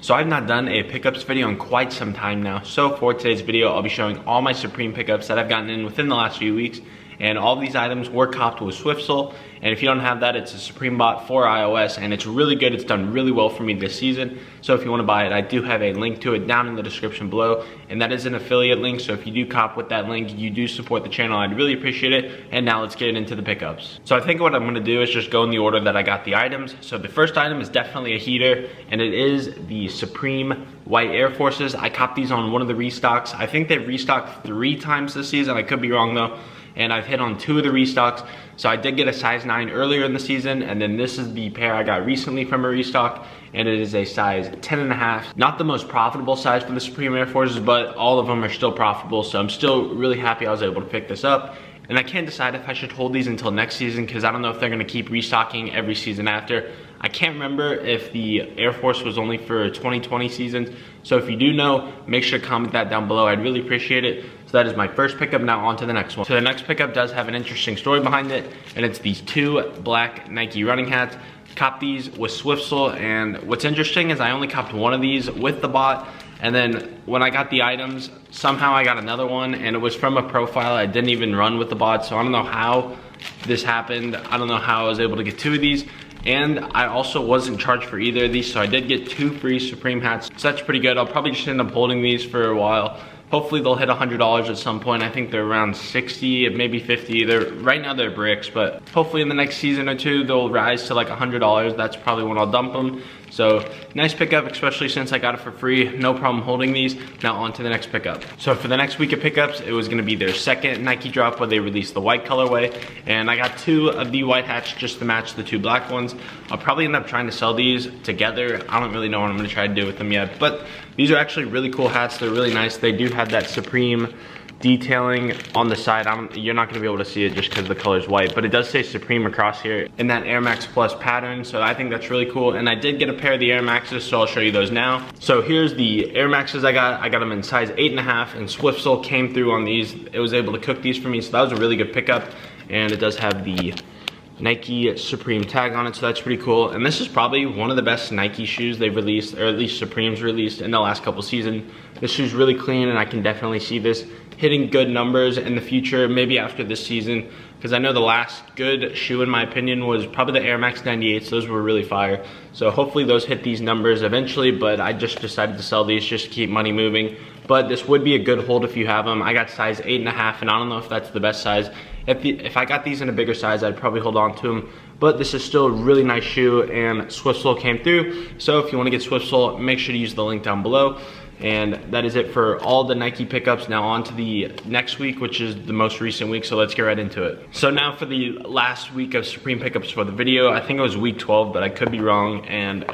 So I've not done a pickups video in quite some time now. So for today's video, I'll be showing all my Supreme pickups that I've gotten in within the last few weeks. And all of these items were copped with Swiftsole. And if you don't have that, it's a Supreme bot for iOS, and it's really good. It's done really well for me this season. So if you want to buy it, I do have a link to it down in the description below, and that is an affiliate link. So if you do cop with that link, you do support the channel. I'd really appreciate it. And now let's get into the pickups. So I think what I'm going to do is just go in the order that I got the items. So the first item is definitely a heater, and it is the Supreme white Air Forces. I copped these on one of the restocks. I think they've restocked 3 times this season. I could be wrong though. And I've hit on 2 of the restocks. So I did get a size 9 earlier in the season, and then this is the pair I got recently from a restock, and it is a size 10.5. Not the most profitable size for the Supreme Air Forces, but all of them are still profitable, so I'm still really happy I was able to pick this up. And I can't decide if I should hold these until next season, because I don't know if they're gonna keep restocking every season after. I can't remember if the Air Force was only for 2020 seasons. So if you do know, make sure to comment that down below. I'd really appreciate it. So that is my first pickup. Now on to the next one. So the next pickup does have an interesting story behind it, and it's these 2 black Nike running hats. Copped these with Swiftsole, and what's interesting is I only copped one of these with the bot, and then when I got the items, somehow I got another one, and it was from a profile I didn't even run with the bot, so I don't know how this happened. I don't know how I was able to get 2 of these. And I also wasn't charged for either of these, so I did get 2 free Supreme hats. So that's pretty good. I'll probably just end up holding these for a while. Hopefully they'll hit $100 at some point. I think they're around 60, maybe 50. Right now they're bricks, but hopefully in the next season or 2, they'll rise to like $100. That's probably when I'll dump them. So nice pickup, especially since I got it for free. No problem holding these. Now on to the next pickup. So for the next week of pickups, it was gonna be their second Nike drop where they released the white colorway. And I got 2 of the white hats just to match the 2 black ones. I'll probably end up trying to sell these together. I don't really know what I'm gonna try to do with them yet, but these are actually really cool hats. They're really nice. They do have that Supreme detailing on the side. You're not gonna be able to see it just because the color's white, but it does say Supreme across here in that Air Max Plus pattern, so I think that's really cool. And I did get a pair of the Air Maxes, so I'll show you those now. So here's the Air Maxes I got. I got them in size 8.5, and Swiftsole came through on these. It was able to cook these for me, so that was a really good pickup. And it does have the Nike Supreme tag on it, so that's pretty cool. And this is probably one of the best Nike shoes they've released, or at least Supreme's released in the last couple seasons. This shoe's really clean, and I can definitely see this hitting good numbers in the future, maybe after this season, because I know the last good shoe in my opinion was probably the Air Max 98s. Those were really fire. So hopefully those hit these numbers eventually, but I just decided to sell these just to keep money moving. But this would be a good hold if you have them. I got size 8.5, and I don't know if that's the best size. If I got these in a bigger size, I'd probably hold on to them. But this is still a really nice shoe, and Swiftsole came through. So if you want to get Swiftsole, make sure to use the link down below. And that is it for all the Nike pickups. Now on to the next week, which is the most recent week, so let's get right into it. So now for the last week of Supreme pickups for the video. I think it was week 12, but I could be wrong. And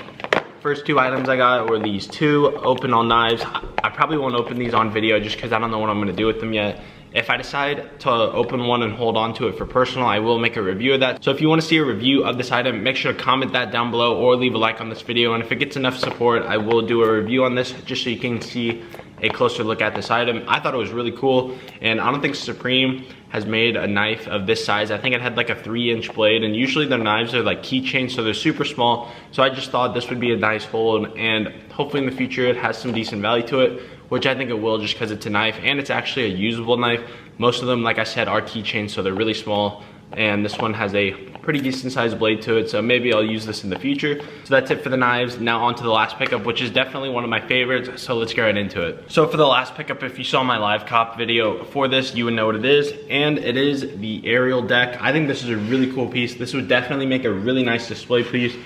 first 2 items I got were these 2 open all knives. I probably won't open these on video just because I don't know what I'm gonna do with them yet. If I decide to open one and hold on to it for personal, I will make a review of that. So if you want to see a review of this item, make sure to comment that down below or leave a like on this video. And if it gets enough support, I will do a review on this just so you can see a closer look at this item. I thought it was really cool, and I don't think Supreme has made a knife of this size. I think it had like a 3-inch blade, and usually their knives are like keychains, so they're super small. So I just thought this would be a nice hold, and hopefully in the future it has some decent value to it, which I think it will just because it's a knife, and it's actually a usable knife. Most of them, like I said, are keychains, so they're really small, and this one has a pretty decent sized blade to it, so maybe I'll use this in the future. So that's it for the knives. Now on to the last pickup, which is definitely one of my favorites, so let's get right into it. So for the last pickup, if you saw my live cop video for this, you would know what it is, and it is the Ariel deck. I think this is a really cool piece. This would definitely make a really nice display piece. It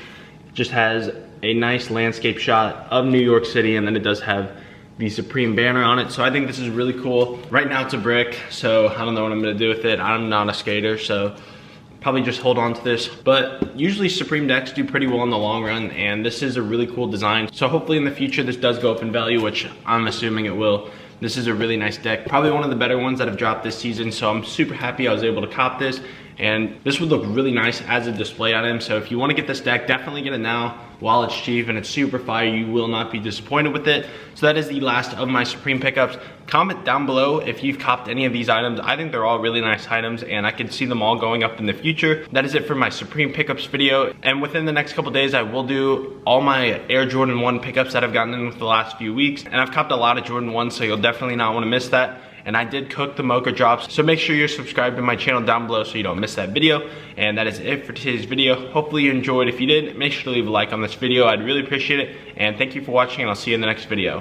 just has a nice landscape shot of New York City, and then it does have the Supreme banner on it, so I think this is really cool. Right now it's a brick, so I don't know what I'm gonna do with it. I'm not a skater, so probably just hold on to this. But usually Supreme decks do pretty well in the long run, and this is a really cool design. So hopefully in the future this does go up in value, which I'm assuming it will. This is a really nice deck, probably one of the better ones that have dropped this season, so I'm super happy I was able to cop this. and this would look really nice as a display item. So if you want to get this deck, definitely get it now while it's cheap and it's super fire. You will not be disappointed with it. So that is the last of my Supreme pickups. Comment down below if you've copped any of these items. I think they're all really nice items and I can see them all going up in the future. That is it for my Supreme pickups video, and within the next couple days I will do all my Air Jordan 1 pickups that I've gotten in with the last few weeks, and I've copped a lot of Jordan 1s, so you'll definitely not want to miss that. And I did cook the mocha drops, so make sure you're subscribed to my channel down below so you don't miss that video. And that is it for today's video. Hopefully you enjoyed. If you did, make sure to leave a like on this video. I'd really appreciate it. And thank you for watching, and I'll see you in the next video.